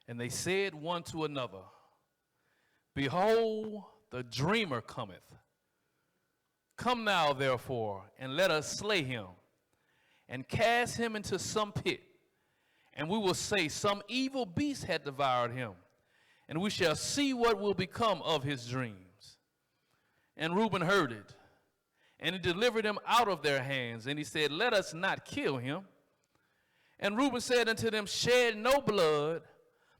And they said one to another, behold, the dreamer cometh. Come now, therefore, and let us slay him, and cast him into some pit. And we will say, some evil beast had devoured him, and we shall see what will become of his dreams. And Reuben heard it, and he delivered him out of their hands. And he said, let us not kill him. And Reuben said unto them, shed no blood,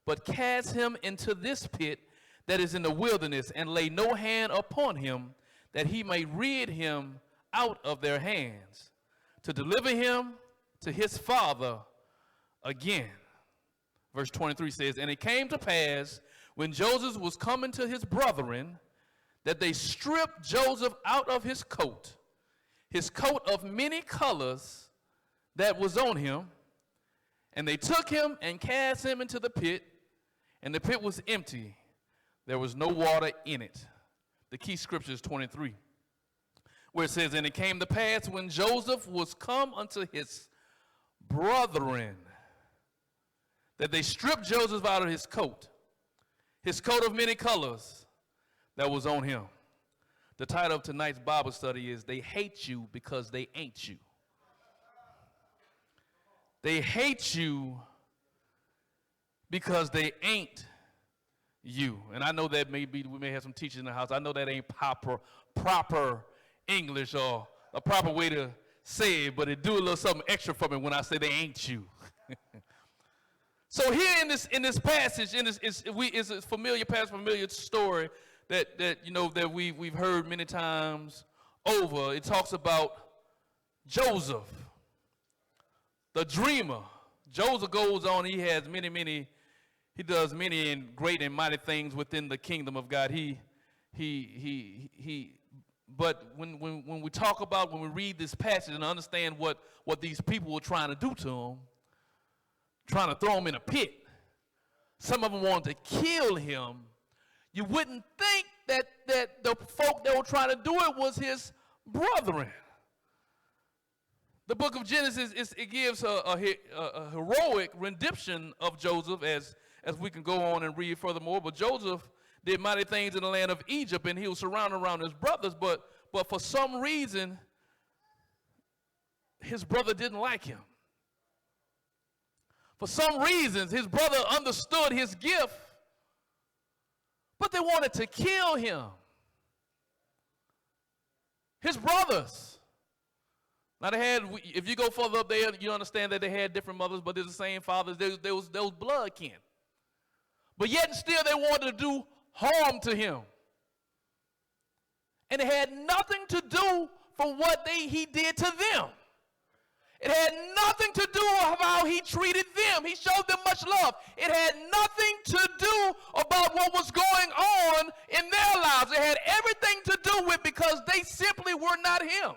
but cast him into this pit that is in the wilderness, and lay no hand upon him, that he may rid him out of their hands, to deliver him to his father again. Verse 23 says, and it came to pass, when Joseph was coming to his brethren, that they stripped Joseph out of his coat of many colors that was on him, and they took him and cast him into the pit, and the pit was empty. There was no water in it. The key scripture is 23, where it says, and it came to pass when Joseph was come unto his brethren, that they stripped Joseph out of his coat of many colors that was on him. The title of tonight's Bible study is, They Hate You Because They Ain't You. They hate you because they ain't you. And I know that we may have some teachers in the house. I know that ain't proper English or a proper way to say it, but it do a little something extra for me when I say they ain't you. So here in this passage, it's a familiar passage, familiar story that we've heard many times over. It talks about Joseph, the dreamer. Joseph goes on. He has he does many and great and mighty things within the kingdom of God. But when we talk about, when we read this passage and understand what these people were trying to do to him, trying to throw him in a pit, some of them wanted to kill him, you wouldn't think that the folk that were trying to do it was his brethren. The book of Genesis, it gives a heroic rendition of Joseph, as we can go on and read furthermore. But Joseph did mighty things in the land of Egypt, and he was surrounded around his brothers. But for some reason, his brother didn't like him. For some reasons, his brother understood his gift, but they wanted to kill him. His brothers. Now they had, if you go further up there, you understand that they had different mothers, but they're the same fathers. There was blood kin. But yet and still they wanted to do harm to him. And it had nothing to do for what he did to them. It had nothing to do with how he treated them. He showed them much love. It had nothing to do about what was going on in their lives. It had everything to do with because they simply were not him.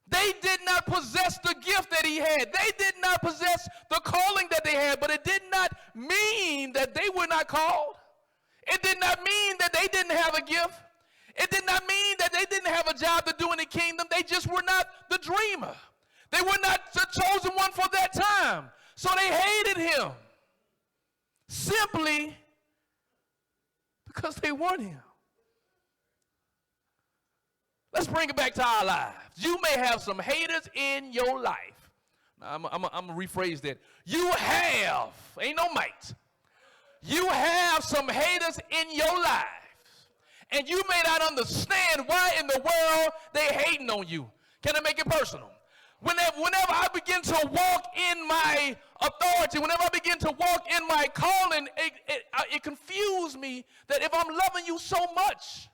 They did not possess the gift that he had. They did not possess the calling that they had, but it did not mean that they were not called. It did not mean that they didn't have a gift. It did not mean that they didn't have a job to do in the kingdom. They just were not the dreamer. They were not the chosen one for that time. So they hated him simply because they weren't him. Let's bring it back to our lives. You may have some haters in your life. Now, I'm going to rephrase that. You have, ain't no might. You have some haters in your life. And you may not understand why in the world they hating on you. Can I make it personal? Whenever I begin to walk in my authority, whenever I begin to walk in my calling, it confused me that if I'm loving you so much,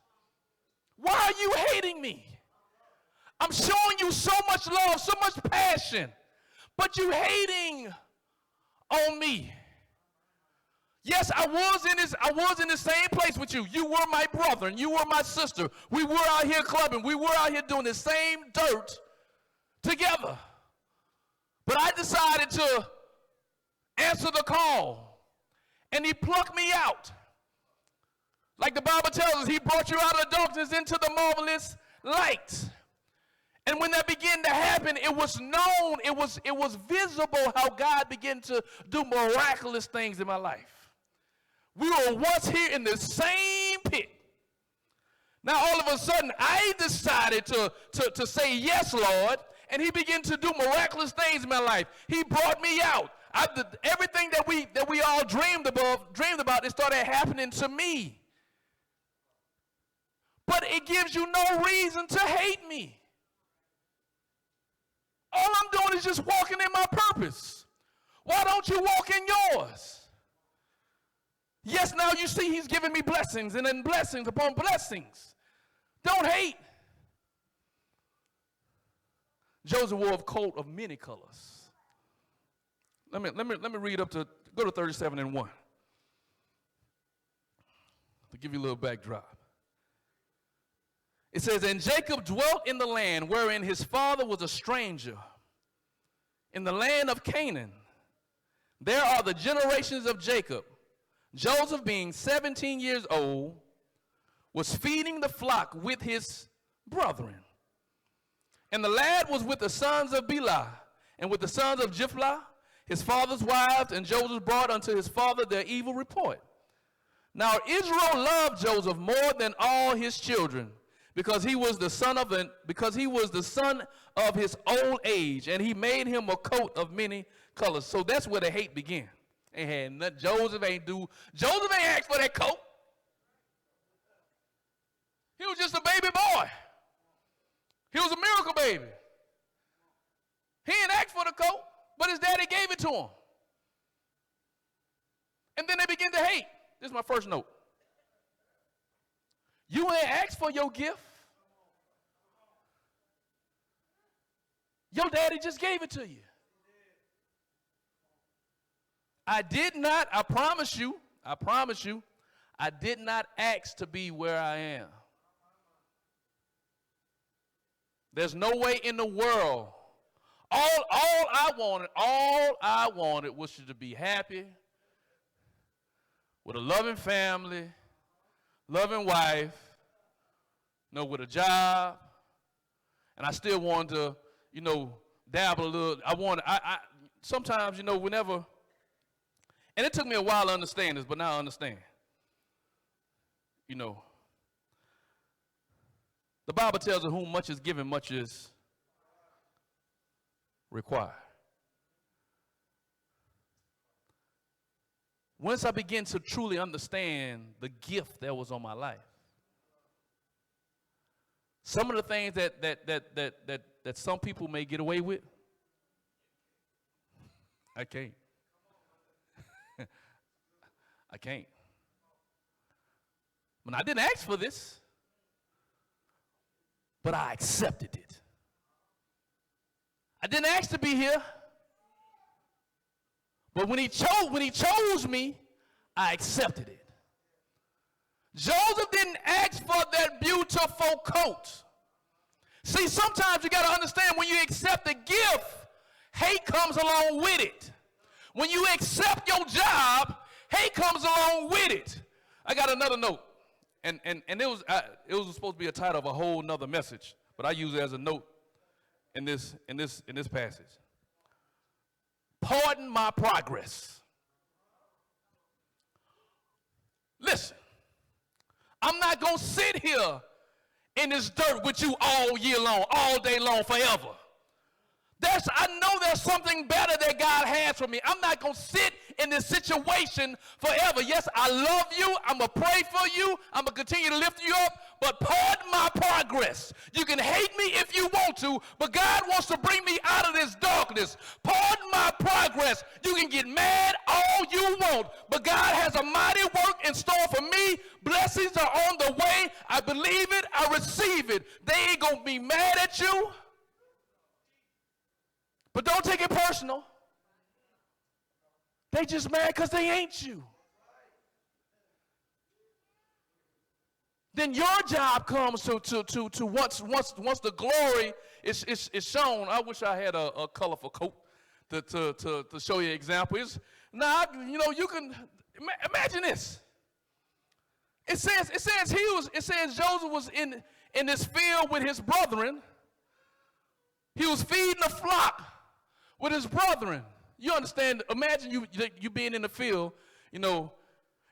why are you hating me? I'm showing you so much love, so much passion, but you hating on me. Yes, I was in the same place with you. You were my brother and you were my sister. We were out here clubbing. We were out here doing the same dirt together. But I decided to answer the call, and he plucked me out. Like the Bible tells us, he brought you out of the darkness into the marvelous light. And when that began to happen, it was known, it was visible how God began to do miraculous things in my life. We were once here in the same pit. Now all of a sudden, I decided to say yes, Lord, and he began to do miraculous things in my life. He brought me out. Everything that we all dreamed about, it started happening to me. But it gives you no reason to hate me. All I'm doing is just walking in my purpose. Why don't you walk in yours? Yes, now you see he's giving me blessings and then blessings upon blessings. Don't hate. Joseph wore a coat of many colors. Let me read up to, go to 37:1. To give you a little backdrop. It says, and Jacob dwelt in the land wherein his father was a stranger, in the land of Canaan. There are the generations of Jacob. Joseph, being 17 years old, was feeding the flock with his brethren. And the lad was with the sons of Bilhah, and with the sons of Jiphlah, his father's wives, and Joseph brought unto his father their evil report. Now Israel loved Joseph more than all his children, because he was the son of his old age, and he made him a coat of many colors. So that's where the hate began. Joseph ain't asked for that coat. He was just a baby boy. He was a miracle baby. He didn't ask for the coat, but his daddy gave it to him. And then they begin to hate. This is my first note. You ain't asked for your gift. Your daddy just gave it to you. I did not, I promise you, I did not ask to be where I am. There's no way in the world. All I wanted was you to be happy, with a loving family, loving wife, with a job, and I still wanted to, dabble a little. Sometimes, whenever, and it took me a while to understand this, but now I understand. The Bible tells us whom much is given, much is required. Once I began to truly understand the gift that was on my life, some of the things that some people may get away with, I can't. I can't. I didn't ask for this, but I accepted it. I didn't ask to be here, but when he chose me, I accepted it. Joseph didn't ask for that beautiful coat. See, sometimes you got to understand, when you accept a gift, hate comes along with it. When you accept your job, hate comes along with it. I got another note, and it was supposed to be a title of a whole nother message, but I use it as a note in this passage. Pardon my progress. Listen, I'm not going to sit here in this dirt with you all year long, all day long, forever. I know there's something better that God has for me. I'm not going to sit in this situation forever. Yes, I love you. I'm going to pray for you. I'm going to continue to lift you up. But pardon my progress. You can hate me if you want to, but God wants to bring me out of this darkness. Pardon my progress. You can get mad all you want, but God has a mighty work in store for me. Blessings are on the way. I believe it. I receive it. They ain't going to be mad at you. But don't take it personal. They just mad because they ain't you. Then your job comes to once the glory is shown. I wish I had a colorful coat to show you examples. Now, you can imagine this. It says Joseph was in this field with his brethren, He was feeding the flock with his brethren. You understand? Imagine you being in the field,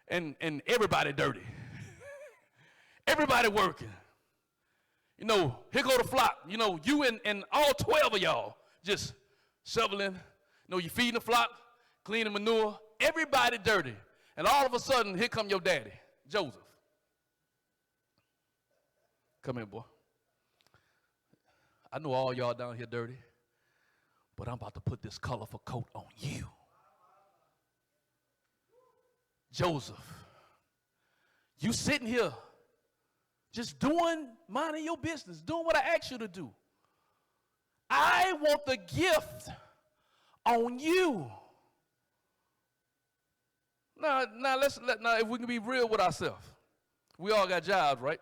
and everybody dirty. Everybody working. Here go the flock. You and all 12 of y'all just shoveling. You feeding the flock, cleaning manure. Everybody dirty. And all of a sudden, here come your daddy, Joseph. Come here, boy. I know all y'all down here dirty, but I'm about to put this colorful coat on you. Joseph, you sitting here just minding your business, doing what I asked you to do. I want the gift on you. Now, if we can be real with ourselves, we all got jobs, right?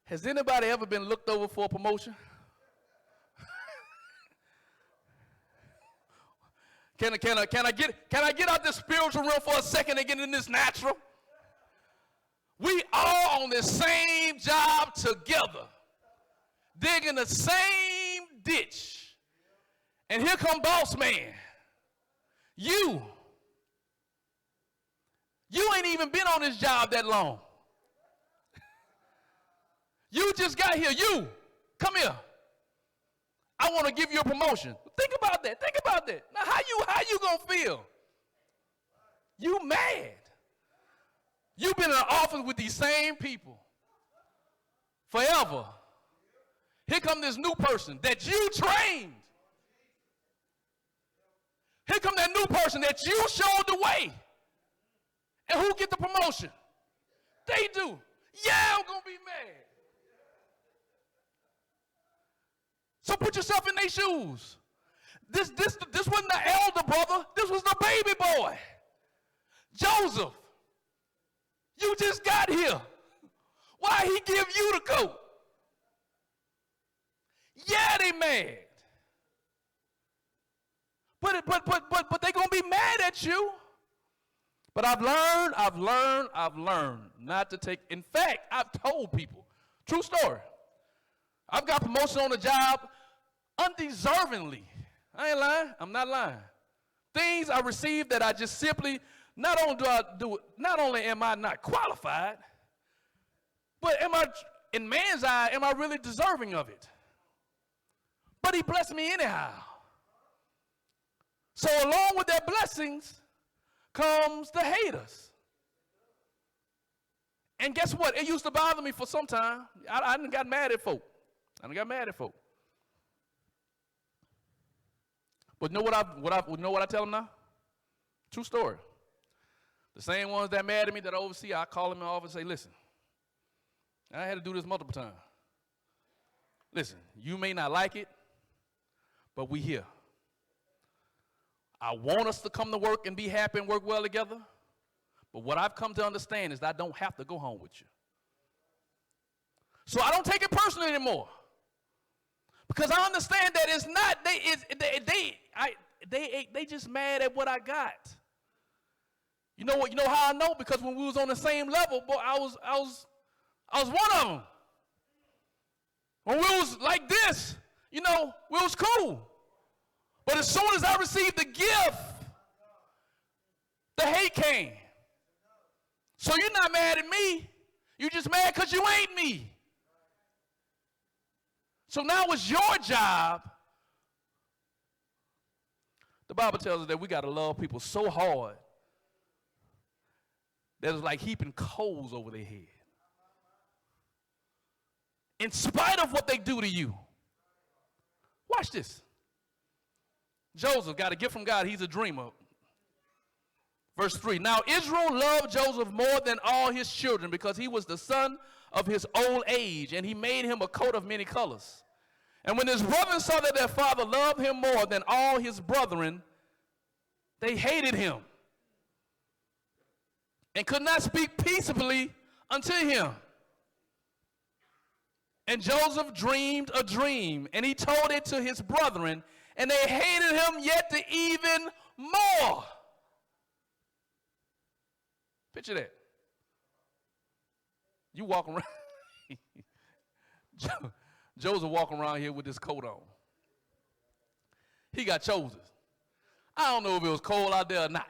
Has anybody ever been looked over for a promotion? Can I get out this spiritual realm for a second and get in this natural? We all on the same job together, digging the same ditch. And here come boss man. You ain't even been on this job that long. You just got here. You, come here. I want to give you a promotion. Think about that. Now, how you gonna feel? You mad. You've been in an office with these same people forever. Here come this new person that you trained. Here come that new person that you showed the way. And who get the promotion? They do. Yeah, I'm gonna be mad. So put yourself in their shoes. This wasn't the elder brother. This was the baby boy. Joseph, you just got here. Why he give you the coat? Yeah, they mad. But they gonna be mad at you. But I've learned not to take. In fact, I've told people, true story. I've got promotion on the job undeservingly. I ain't lying. I'm not lying. Things I received that I just simply, not only am I not qualified, but in man's eye, am I really deserving of it? But he blessed me anyhow. So along with their blessings comes the haters. And guess what? It used to bother me for some time. I done got mad at folk. But know what I tell them now? True story. The same ones that mad at me that I oversee, I call them in the office and say, listen, I had to do this multiple times. Listen, you may not like it, but we here. I want us to come to work and be happy and work well together. But what I've come to understand is that I don't have to go home with you. So I don't take it personally anymore. Because I understand that it's not, they just mad at what I got. You know what? You know how I know? Because when we was on the same level, boy, I was one of them. When we was like this, we was cool. But as soon as I received the gift, the hate came. So you're not mad at me. You're just mad because you ain't me. So now it's your job. The Bible tells us that we got to love people so hard that it's like heaping coals over their head. In spite of what they do to you. Watch this. Joseph got a gift from God. He's a dreamer. Verse 3. Now Israel loved Joseph more than all his children because he was the son of his old age, and he made him a coat of many colors. And when his brothers saw that their father loved him more than all his brethren, they hated him and could not speak peaceably unto him. And Joseph dreamed a dream, and he told it to his brethren, and they hated him yet to even more. Picture that. You walk around. Joseph walking around here with this coat on. He got chosen. I don't know if it was cold out there or not.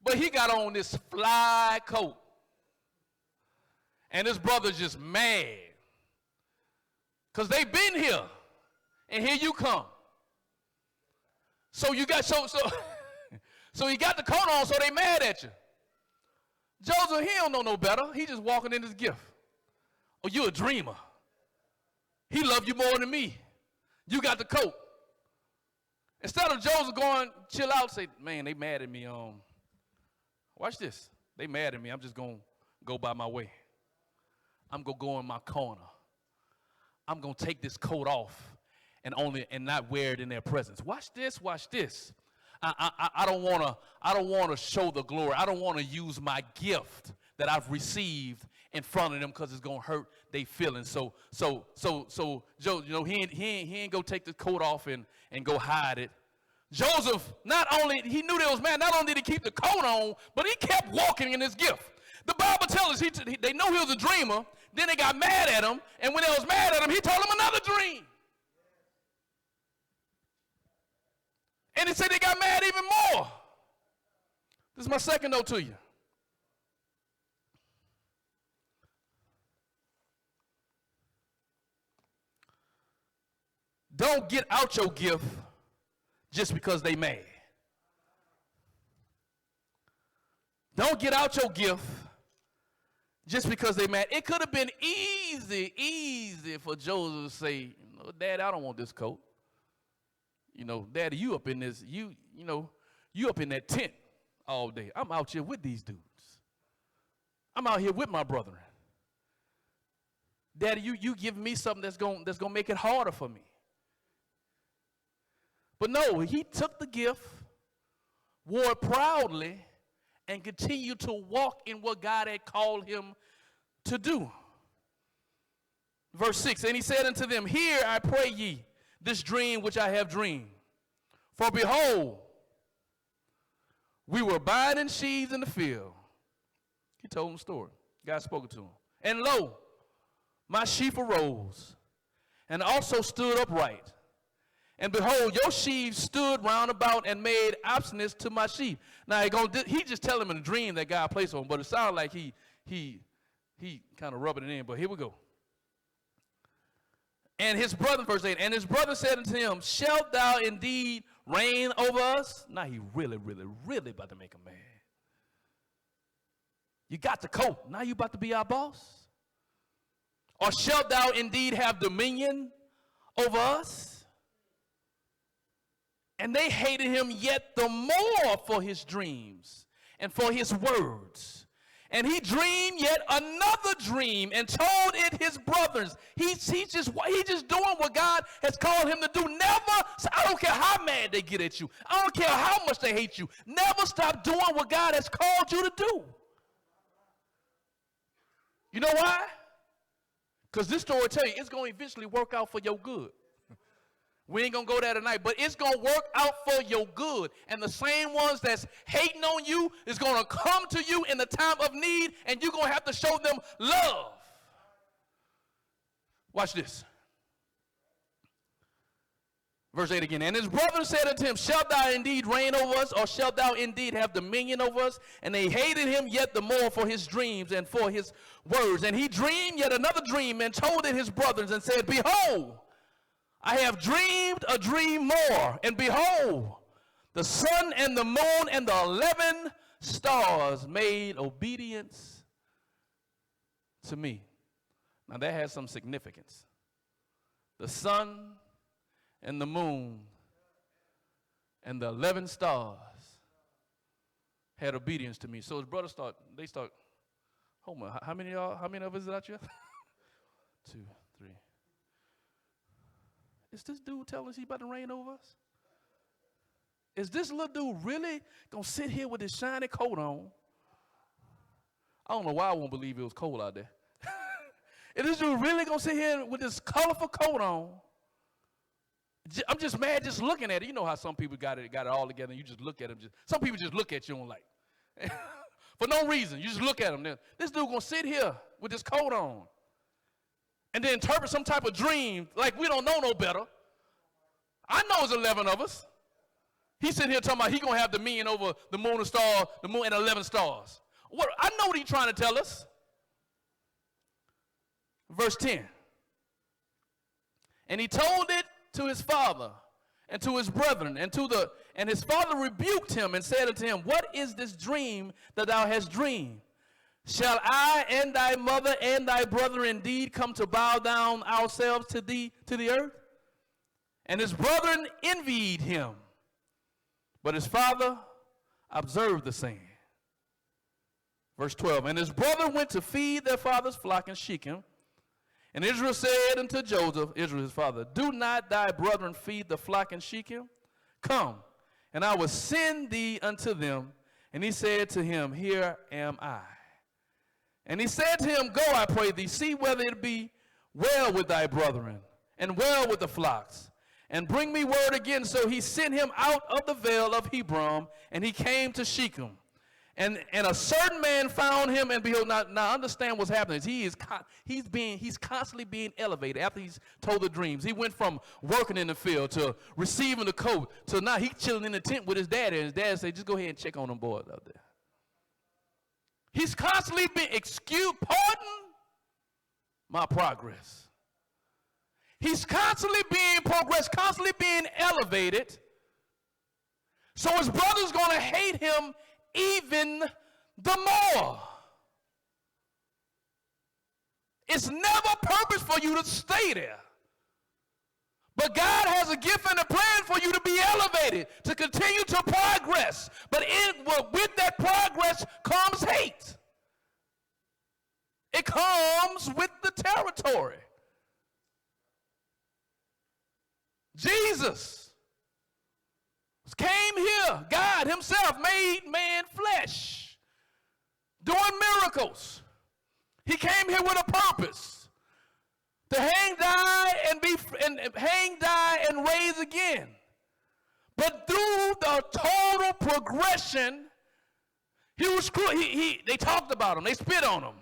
But he got on this fly coat. And his brother's just mad. Because they've been here. And here you come. So you got so you got the coat on, so they mad at you. Joseph, he don't know no better. He just walking in his gift. Oh, you a dreamer. He loved you more than me. You got the coat. Instead of Joseph going, chill out, say, man, they mad at me. Watch this. They mad at me. I'm just going to go by my way. I'm going to go in my corner. I'm going to take this coat off and not wear it in their presence. Watch this. Watch this. I don't want to show the glory. I don't want to use my gift that I've received in front of them because it's going to hurt their feelings. So Joe, he ain't go take the coat off and go hide it. Joseph, he knew they was mad. Not only did he keep the coat on, but he kept walking in his gift. The Bible tells us they know he was a dreamer. Then they got mad at him. And when they was mad at him, he told them another dream. And he said they got mad even more. This is my second note to you. Don't get out your gift just because they mad. Don't get out your gift just because they mad. It could have been easy for Joseph to say, Daddy, I don't want this coat. Daddy, you up in this, you up in that tent all day. I'm out here with these dudes. I'm out here with my brethren. Daddy, you give me something that's gonna make it harder for me. But no, he took the gift, wore it proudly, and continued to walk in what God had called him to do. Verse 6, and he said unto them, Hear, I pray ye, this dream which I have dreamed. For behold, we were binding sheaves in the field. He told him the story. God spoke it to him. And lo, my sheaf arose, and also stood upright. And behold, your sheaves stood round about and made obstinance to my sheep. Now he just tell him in a dream that God placed on him, but it sounded like he kind of rubbing it in. But here we go. And his brother, verse 8, and his brother said unto him, Shalt thou indeed reign over us? Now he really about to make him mad. You got the coat. Now you about to be our boss? Or shalt thou indeed have dominion over us? And they hated him yet the more for his dreams and for his words. And he dreamed yet another dream and told it his brothers. He's just doing what God has called him to do. I don't care how mad they get at you. I don't care how much they hate you. Never stop doing what God has called you to do. You know why? Because this story will tell you it's going to eventually work out for your good. We ain't going to go there tonight, but it's going to work out for your good. And the same ones that's hating on you is going to come to you in the time of need, and you're going to have to show them love. Watch this. Verse 8 again. And his brother said unto him, Shalt thou indeed reign over us, or shalt thou indeed have dominion over us? And they hated him yet the more for his dreams and for his words. And he dreamed yet another dream and told it his brothers and said, Behold, I have dreamed a dream more, and behold, the sun and the moon and the 11 stars made obedience to me. Now that has some significance. The sun and the moon and the 11 stars had obedience to me. So his brothers start, hold on, how many of us is out here? 2, 3. Is this dude telling us he about to reign over us? Is this little dude really going to sit here with his shiny coat on? I don't know why I won't believe it was cold out there. Is this dude really going to sit here with this colorful coat on? I'm just mad just looking at it. You know how some people got it all together and you just look at them. Some people just look at you and like, for no reason. You just look at them. This dude going to sit here with this coat on. and then interpret some type of dream like we don't know no better. I know it's 11 of us. He's sitting here talking about he's going to have dominion over the moon and stars, the moon and 11 stars. I know what he's trying to tell us. Verse 10. And he told it to his father and to his brethren, and his father rebuked him and said unto him, what is this dream that thou hast dreamed? Shall I and thy mother and thy brother indeed come to bow down ourselves to thee, to the earth? And his brethren envied him. But his father observed the saying. Verse 12, and his brother went to feed their father's flock in Shechem. And Israel said unto Joseph, Israel his father, do not thy brethren feed the flock in Shechem? Come, and I will send thee unto them. And he said to him, here am I. And he said to him, go, I pray thee, see whether it be well with thy brethren, and well with the flocks, and bring me word again. So he sent him out of the vale of Hebron, and he came to Shechem. And a certain man found him, and behold, now understand what's happening. He's constantly being elevated after he's told the dreams. He went from working in the field to receiving the coat to now he's chilling in the tent with his dad, and his dad said, just go ahead and check on them boys out there. He's constantly being pardon my progress. He's constantly being progressed, constantly being elevated. So his brother's going to hate him even the more. It's never purpose for you to stay there. But God has a gift and a plan for you to be elevated, to continue to progress. But with that progress comes hate. It comes with the territory. Jesus came here. God himself made man flesh, doing miracles. He came here with a purpose. To hang, die, and raise again. But through the total progression, they talked about him. They spit on him.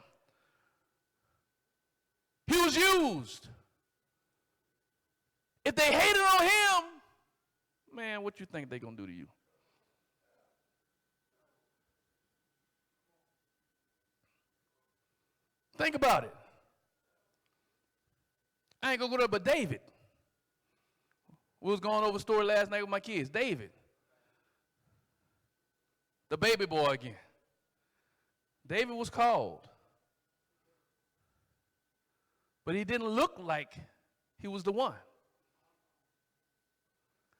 He was used. If they hated on him, man, what you think they're going to do to you? Think about it. I ain't going to go there, but David. We was going over a story last night with my kids. David. The baby boy again. David was called. But he didn't look like he was the one.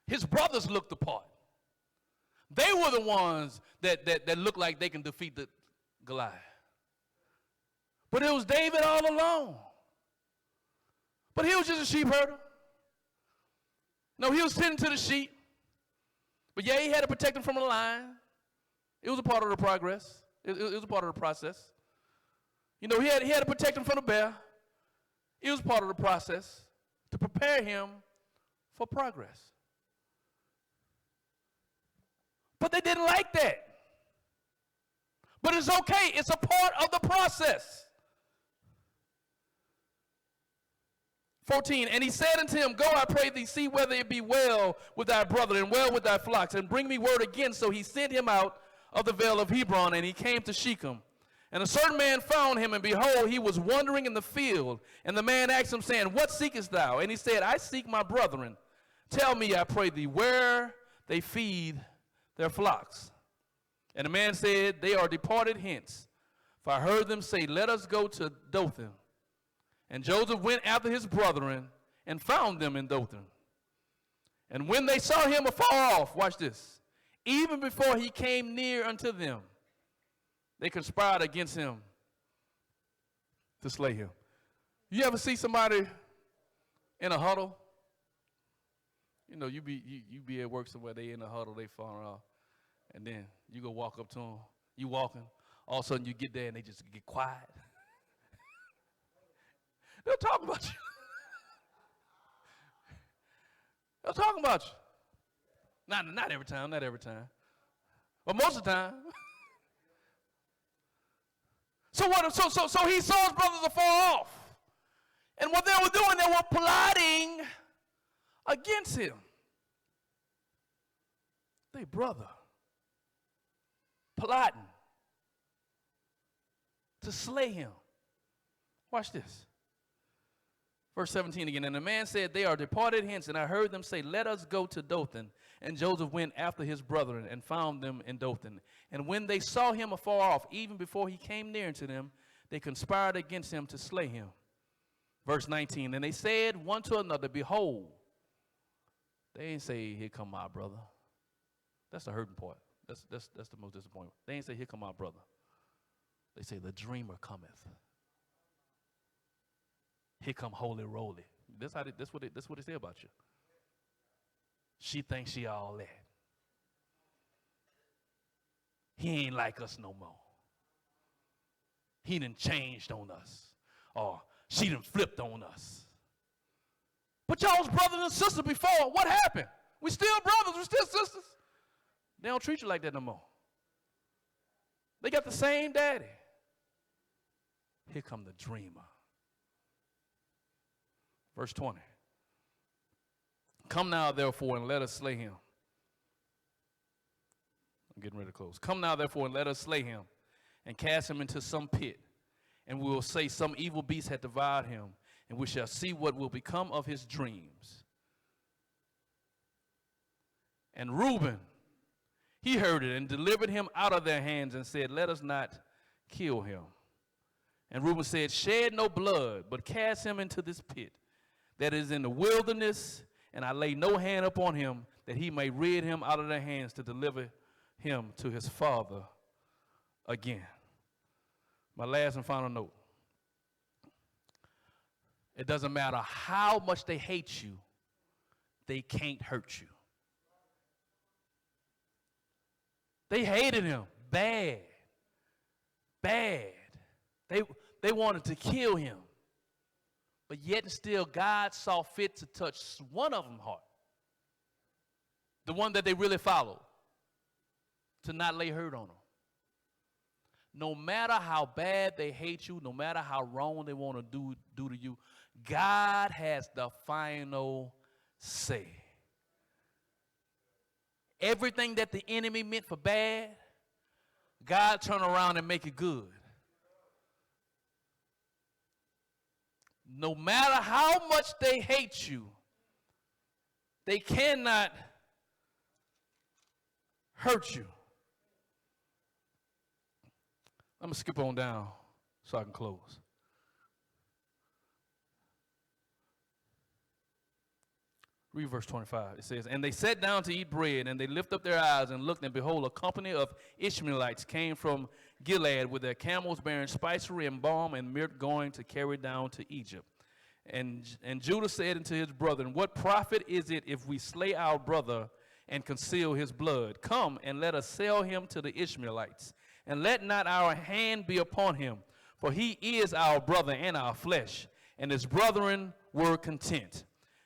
His brothers looked the part. They were the ones that looked like they can defeat the Goliath. But it was David all alone. But he was just a sheep herder. No, he was tending to the sheep. But yeah, he had to protect them from the lion. It was a part of the progress. It was a part of the process. You know, he had to protect him from the bear. It was part of the process to prepare him for progress. But they didn't like that. But it's okay. It's a part of the process. 14, and he said unto him, go, I pray thee, see whether it be well with thy brother and well with thy flocks, and bring me word again. So he sent him out of the vale of Hebron, and he came to Shechem. And a certain man found him, and behold, he was wandering in the field. And the man asked him, saying, what seekest thou? And he said, I seek my brethren. Tell me, I pray thee, where they feed their flocks. And the man said, they are departed hence. For I heard them say, let us go to Dothan. And Joseph went after his brethren and found them in Dothan. And when they saw him afar off, watch this, even before he came near unto them, they conspired against him to slay him. You ever see somebody in a huddle? You know, you be at work somewhere, they in a huddle, they falling off. And then you go walk up to them, you walking, all of a sudden you get there and they just get quiet. They'll talk about you. They'll talk about you. Not every time, not every time. But most of the time. So he saw his brothers afar off. And what they were doing, they were plotting against him. They brother. Plotting to slay him. Watch this. Verse 17 again. And the man said, they are departed hence, and I heard them say, let us go to Dothan. And Joseph went after his brethren and found them in Dothan. And when they saw him afar off, even before he came near to them, they conspired against him to slay him. Verse 19, and they said one to another, behold. They ain't say, here come my brother. That's the hurting part. That's the most disappointing. They ain't say, here come my brother. They say, the dreamer cometh. Here come holy roly. That's what they say about you. She thinks she all that. He ain't like us no more. He done changed on us. Or she done flipped on us. But y'all was brothers and sisters before. What happened? We still brothers. We still sisters. They don't treat you like that no more. They got the same daddy. Here come the dreamer. Verse 20. Come now, therefore, and let us slay him. I'm getting ready to close. Come now, therefore, and let us slay him and cast him into some pit. And we will say some evil beast hath devoured him, and we shall see what will become of his dreams. And Reuben, he heard it and delivered him out of their hands and said, let us not kill him. And Reuben said, shed no blood, but cast him into this pit that is in the wilderness, and I lay no hand upon him, that he may rid him out of their hands to deliver him to his father again. My last and final note. It doesn't matter how much they hate you, they can't hurt you. They hated him bad. Bad. They wanted to kill him. But yet and still, God saw fit to touch one of them heart. The one that they really followed. To not lay hurt on them. No matter how bad they hate you, no matter how wrong they want to do to you, God has the final say. Everything that the enemy meant for bad, God turn around and make it good. No matter how much they hate you, they cannot hurt you. I'm going to skip on down so I can close. Read verse 25. It says, and they sat down to eat bread, and they lift up their eyes and looked, and behold, a company of Ishmaelites came from Gilead with their camels bearing spicery and balm and myrrh, going to carry down to Egypt. And Judah said unto his brethren, what profit is it if we slay our brother and conceal his blood? Come, and let us sell him to the Ishmaelites, and let not our hand be upon him, for he is our brother and our flesh. And his brethren were content.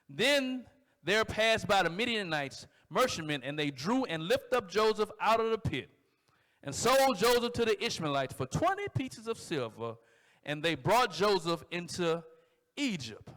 Then there passed by the Midianites merchantmen, and they drew and lifted up Joseph out of the pit, and sold Joseph to the Ishmaelites for 20 pieces of silver, and they brought Joseph into Egypt.